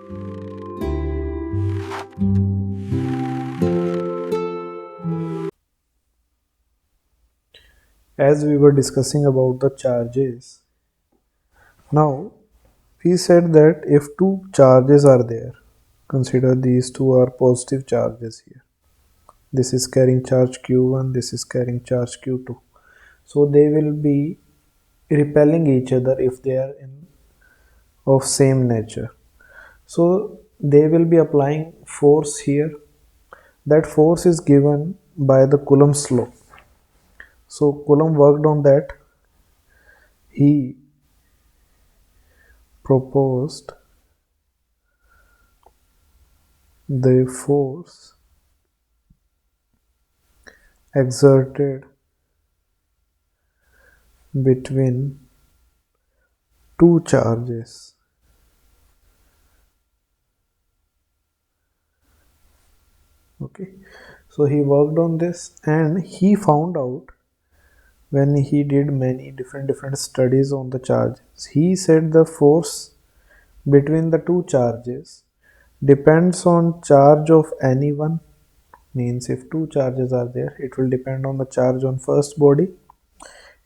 As we were discussing about the charges, now we said that if two charges are there, consider these two are positive charges here. This is carrying charge q1, this is carrying charge q2. So they will be repelling each other if they are of same nature. So they will be applying force here. That force is given by the Coulomb's law. So Coulomb worked on that. He proposed the force exerted between two charges. Okay, so he worked on this and he found out, when he did many different studies on the charges, he said the force between the two charges depends on charge of any one. Means if two charges are there, it will depend on the charge on first body,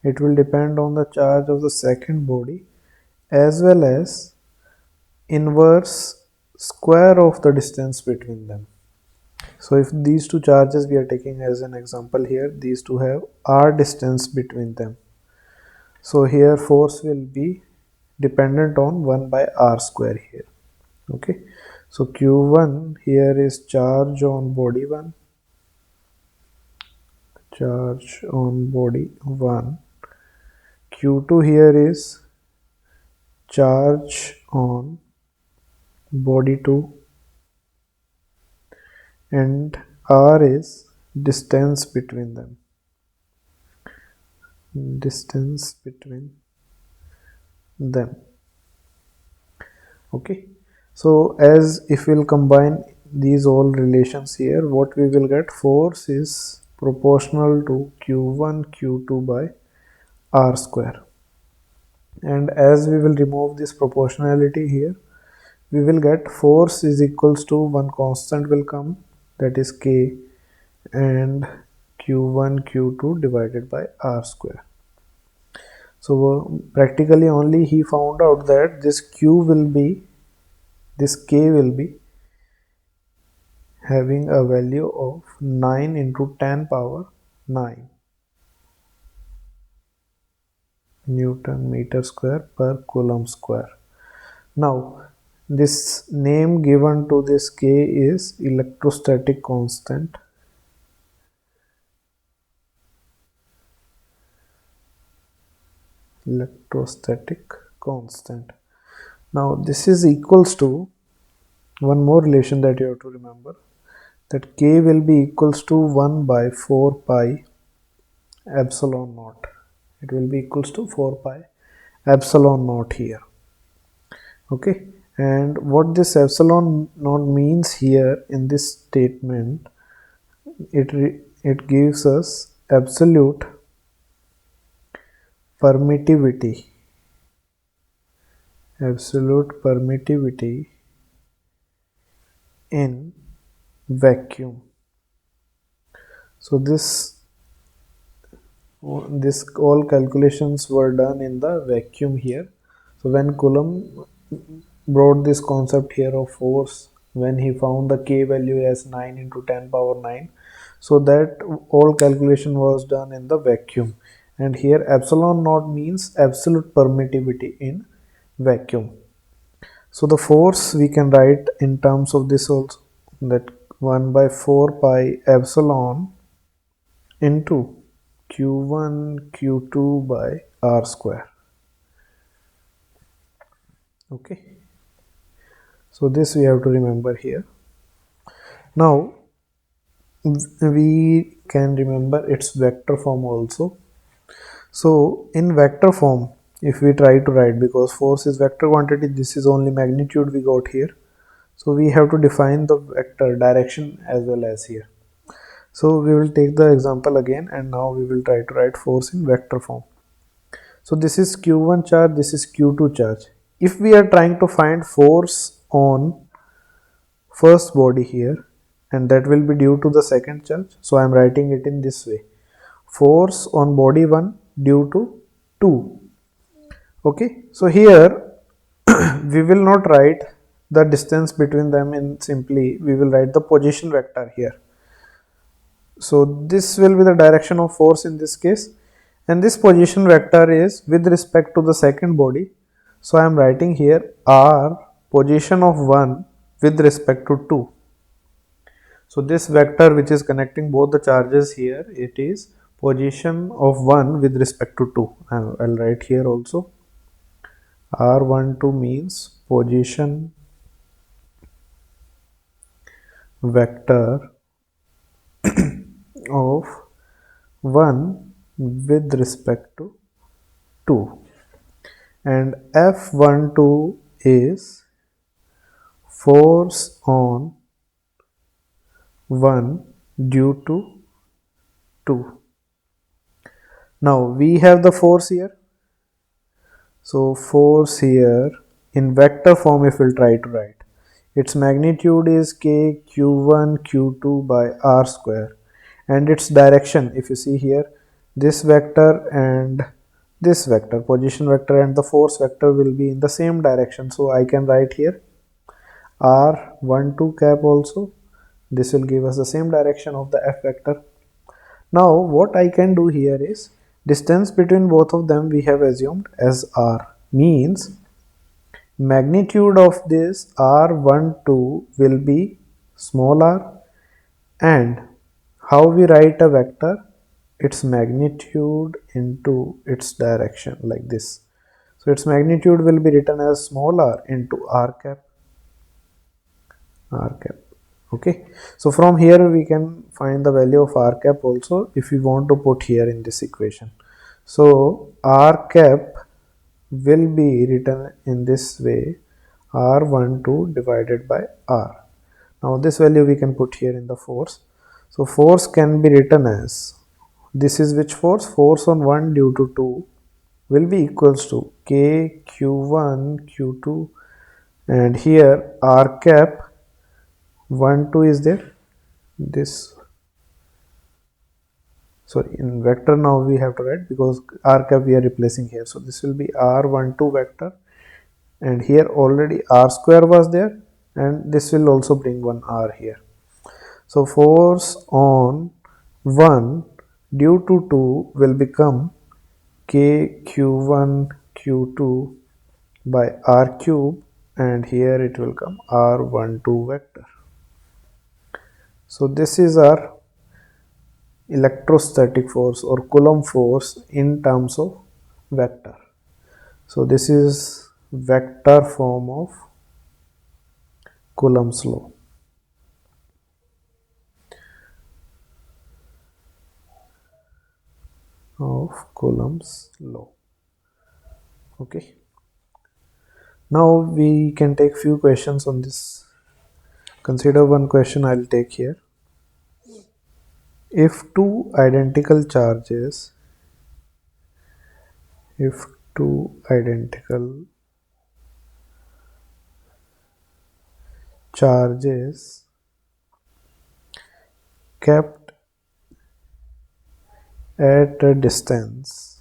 it will depend on the charge of the second body, as well as inverse square of the distance between them. So if these two charges we are taking as an example here, these two have r distance between them. So here force will be dependent on 1 by r square here. Okay, so q1 here is charge on body 1, charge on body 1. q2 here is charge on body 2, and r is distance between them, distance between them. Okay, so as if we'll combine these all relations here, what we will get, force is proportional to q1 q2 by r square. And as we will remove this proportionality here, we will get force is equals to one constant will come, that is k, and q1 q2 divided by r square. So practically only he found out that this q will be, this k will be having a value of 9 into 10 power 9 Newton meter square per Coulomb square. Now this name given to this k is electrostatic constant. Electrostatic constant. Now this is equals to one more relation that you have to remember, that k will be equals to 1 by 4 pi epsilon naught. It will be equals to 4 pi epsilon naught here. Okay, and what this epsilon naught means here in this statement, it gives us absolute permittivity, in vacuum. So this all calculations were done in the vacuum here. So when Coulomb brought this concept here of force, when he found the k value as 9 into 10 power 9, so that all calculation was done in the vacuum. And here epsilon naught means absolute permittivity in vacuum. So the force we can write in terms of this also, that 1 by 4 pi epsilon into q1 q2 by r square. Okay, so this we have to remember here. Now we can remember its vector form also. So in vector form, if we try to write, because force is vector quantity, this is only magnitude we got here, so we have to define the vector direction as well as here. So we will take the example again, and now we will try to write force in vector form. So this is q1 charge, this is q2 charge. If we are trying to find force on first body here, and that will be due to the second charge. So I am writing it in this way: force on body 1 due to 2. Okay, so here we will not write the distance between them in simply, we will write the position vector here. So this will be the direction of force in this case, and this position vector is with respect to the second body. So I am writing here r position of 1 with respect to 2. So this vector which is connecting both the charges here, it is position of 1 with respect to 2. I'll write here also r12 means position vector of 1 with respect to 2, and F12 is force on 1 due to 2. Now we have the force here. So force here in vector form, if we'll try to write, its magnitude is k q1 q2 by r square, and its direction, if you see here, this vector and this vector, position vector and the force vector, will be in the same direction. So I can write here r12 cap also. This will give us the same direction of the f vector. Now what I can do here is, distance between both of them we have assumed as r, means magnitude of this r12 will be small r, and how we write a vector, its magnitude into its direction, like this. So its magnitude will be written as small r into r cap. Okay, so from here we can find the value of r cap also if we want to put here in this equation. So r cap will be written in this way: r12 divided by r. Now this value we can put here in the force. So force can be written as, this is which force? Force on 1 due to 2 will be equals to k q1 q2, and here r cap 1 2 is there, this, sorry, in vector now we have to write because r cap we are replacing here. So this will be r12 vector, and here already r square was there, and this will also bring one r here. So force on 1 due to 2 will become k q1 q2 by r cube, and here it will come r12 vector. So this is our electrostatic force or Coulomb force in terms of vector. So this is vector form of Coulomb's law. Okay, now we can take few questions on this. Consider one question I'll take here. If two identical charges kept at a distance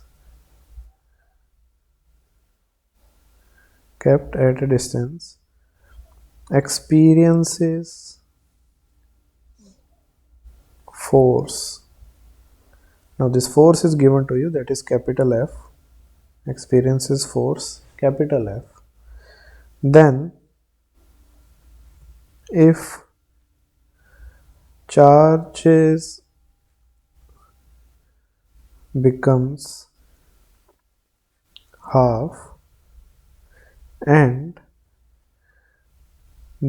experiences force. Now this force is given to you, that is capital F, experiences force capital F. Then if charges becomes half and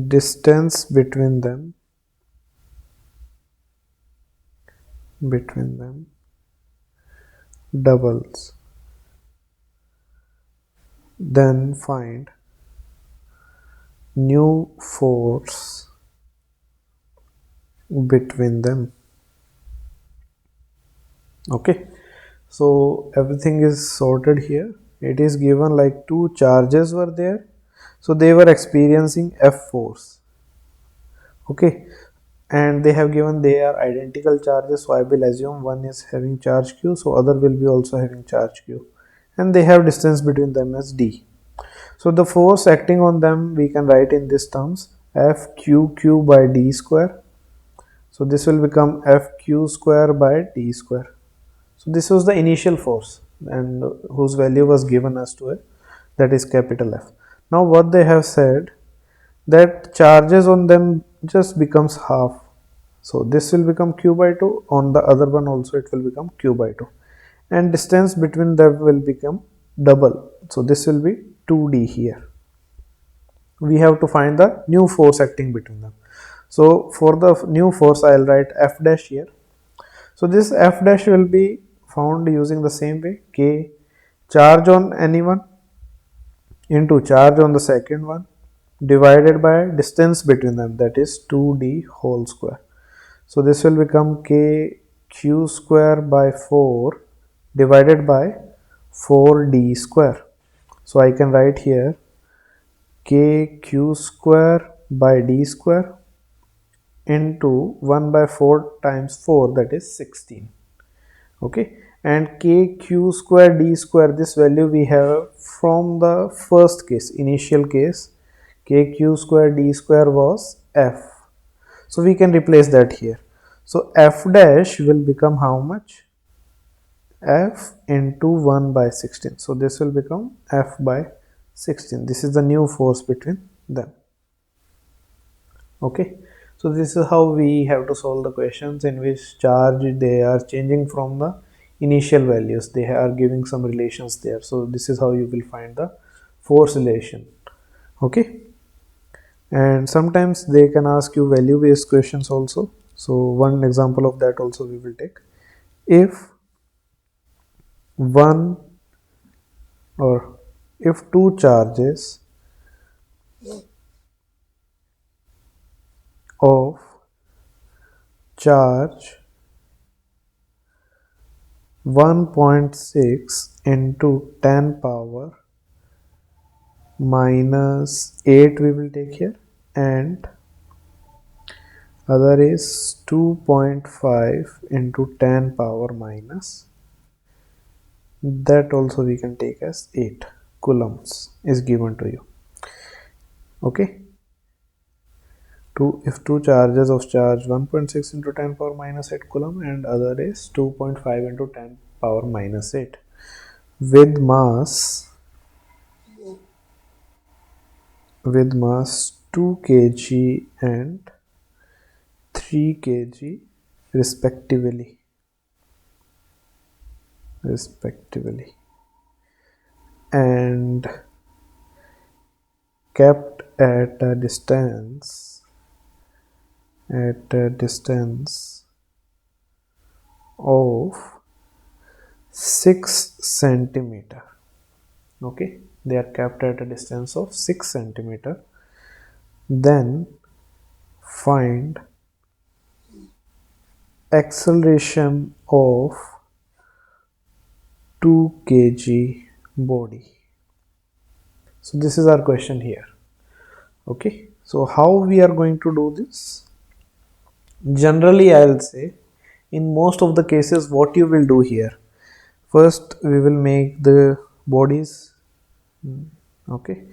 distance between them doubles, then find new force between them. Okay, so everything is sorted here. It is given like two charges were there, so they were experiencing F force. Okay, and they have given they are identical charges, so I will assume one is having charge q, so other will be also having charge q, and they have distance between them as d. So the force acting on them we can write in these terms, fqq by d square. So this will become fq square by d square. So this was the initial force and whose value was given as to a, that is capital F. Now what they have said, that charges on them just becomes half. So this will become q by 2, on the other one also it will become q by 2, and distance between them will become double. So this will be 2d here. We have to find the new force acting between them. So for the new force I'll write F dash here. So this F dash will be found using the same way, K charge on anyone into charge on the second one divided by distance between them, that is 2d whole square. So this will become k q square by 4 divided by 4d square. So I can write here k q square by d square into 1 by 4 times 4, that is 16. Okay, and k q square d square, this value we have from the first case, initial case, k q square d square was f. So we can replace that here. So f dash will become how much? F into 1 by 16. So this will become f by 16. This is the new force between them. Okay, so this is how we have to solve the questions in which charge they are changing from the initial values. They are giving some relations there. So this is how you will find the force relation. Okay, and sometimes they can ask you value based questions also. So one example of that also we will take. If one or if two charges of charge 1.6 into 10 power minus 8 we will take here, and other is 2.5 into 10 power minus, that also we can take as 8 coulombs is given to you. Okay, if two charges of charge 1.6 into 10 power minus 8 coulomb and other is 2.5 into 10 power minus 8 with mass 2 kg and 3 kg respectively and kept at a distance of 6 centimeter. Okay, they are kept at a distance of 6 centimeter. Then find acceleration of 2 kg body. So this is our question here. Okay, so how we are going to do this? Generally I'll say in most of the cases what you will do here, first we will make the bodies. Okay,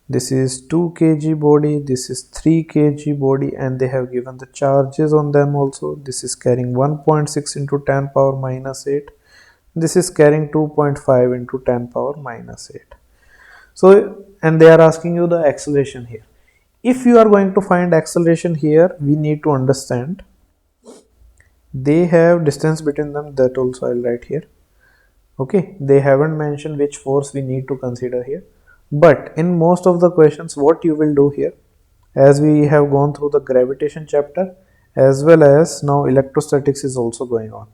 this is 2 kg body, this is 3 kg body, and they have given the charges on them also. This is carrying 1.6 into 10 power minus 8, this is carrying 2.5 into 10 power minus 8. So, and they are asking you the acceleration here. If you are going to find acceleration here, we need to understand they have distance between them, that also I'll write here. Okay, they haven't mentioned which force we need to consider here, but in most of the questions what you will do here, as we have gone through the gravitation chapter as well as now electrostatics is also going on.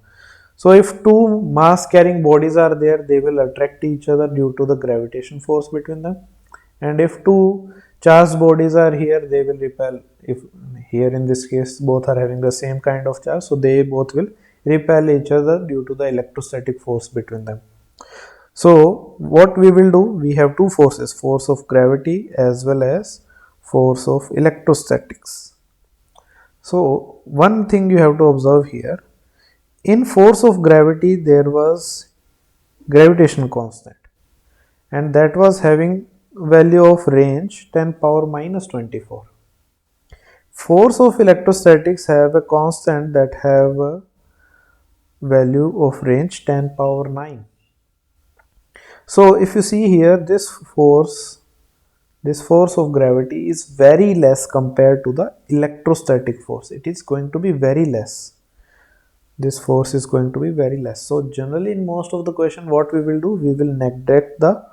So if two mass carrying bodies are there, they will attract each other due to the gravitation force between them, and if two charged bodies are here, they will repel. If here in this case both are having the same kind of charge, so they both will repel each other due to the electrostatic force between them. So what we will do, we have two forces, force of gravity as well as force of electrostatics. So one thing you have to observe here, in force of gravity there was gravitational constant, and that was having value of range 10 power minus 24. Force of electrostatics have a constant that have a value of range 10 power 9. So if you see here, this force of gravity is very less compared to the electrostatic force. It is going to be very less. This force is going to be very less. So generally in most of the question, what we will do, we will neglect the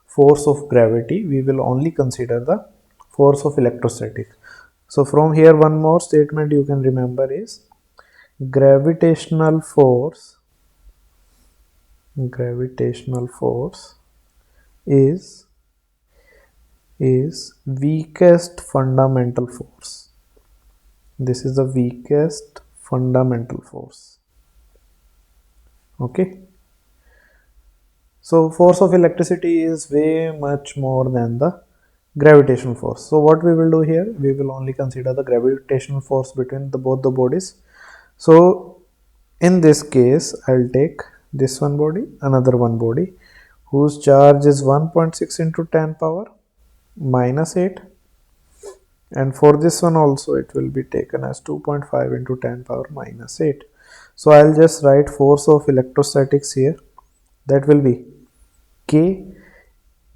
force of gravity. We will only consider the force of electrostatic. So from here, one more statement you can remember is gravitational force is weakest fundamental force. This is the weakest fundamental force. Okay. So force of electricity is way much more than the gravitational force. So what we will do here, we will only consider the gravitational force between both the bodies. So in this case, I'll take this one body, another one body, whose charge is 1.6 into 10 power minus 8, and for this one also it will be taken as 2.5 into 10 power minus 8. So I'll just write force of electrostatics here. That will be k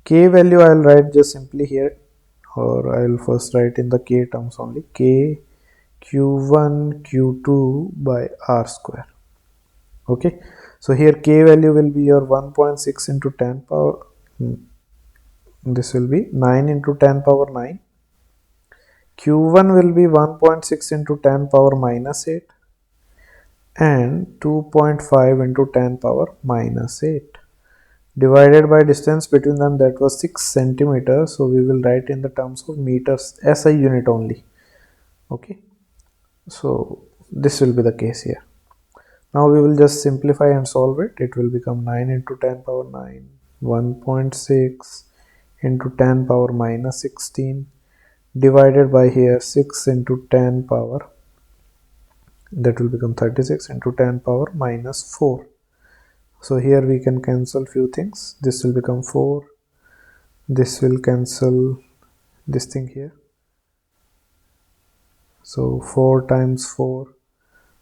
value I'll write just simply here, or I'll first write in the k terms only, k q1 q2 by r square. Okay, so here k value will be your 1.6 into 10 power, this will be 9 into 10 power 9. Q1 will be 1.6 into 10 power minus 8 and 2.5 into 10 power minus 8 divided by distance between them, that was 6 centimeters. So we will write in the terms of meters as a unit only. Okay, so this will be the case here. Now we will just simplify and solve it. It will become 9 into 10 power 9, 1.6 into 10 power minus 16 divided by here 6 into 10 power, that will become 36 into 10 power minus 4. So here we can cancel few things. This will become 4, this will cancel this thing here, so 4 times 4,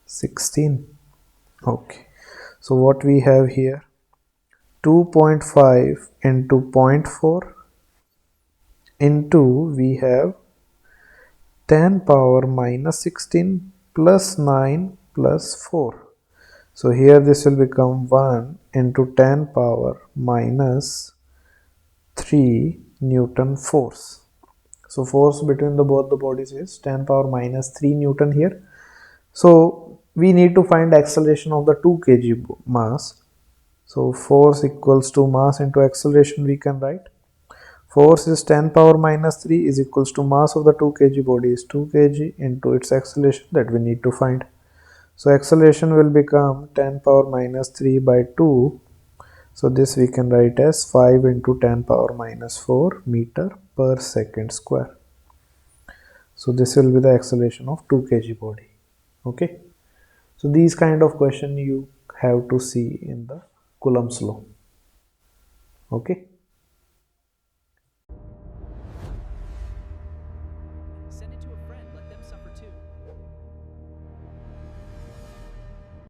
16. Okay, so what we have here, 2.5 into 0.4 into we have 10 power minus 16 plus 9 plus 4. So here this will become 1 into 10 power minus 3 Newton force. So force between both the bodies is 10 power minus 3 Newton here. So we need to find acceleration of the 2 kg mass. So force equals to mass into acceleration we can write. Force is 10 power minus 3 is equals to mass of the 2 kg body is 2 kg into its acceleration that we need to find. So acceleration will become 10 power minus 3 by 2. So this we can write as 5 into 10 power minus 4 meter per second square. So this will be the acceleration of 2 kg body. Okay. So these kind of question you have to see in the Coulomb's law. Okay.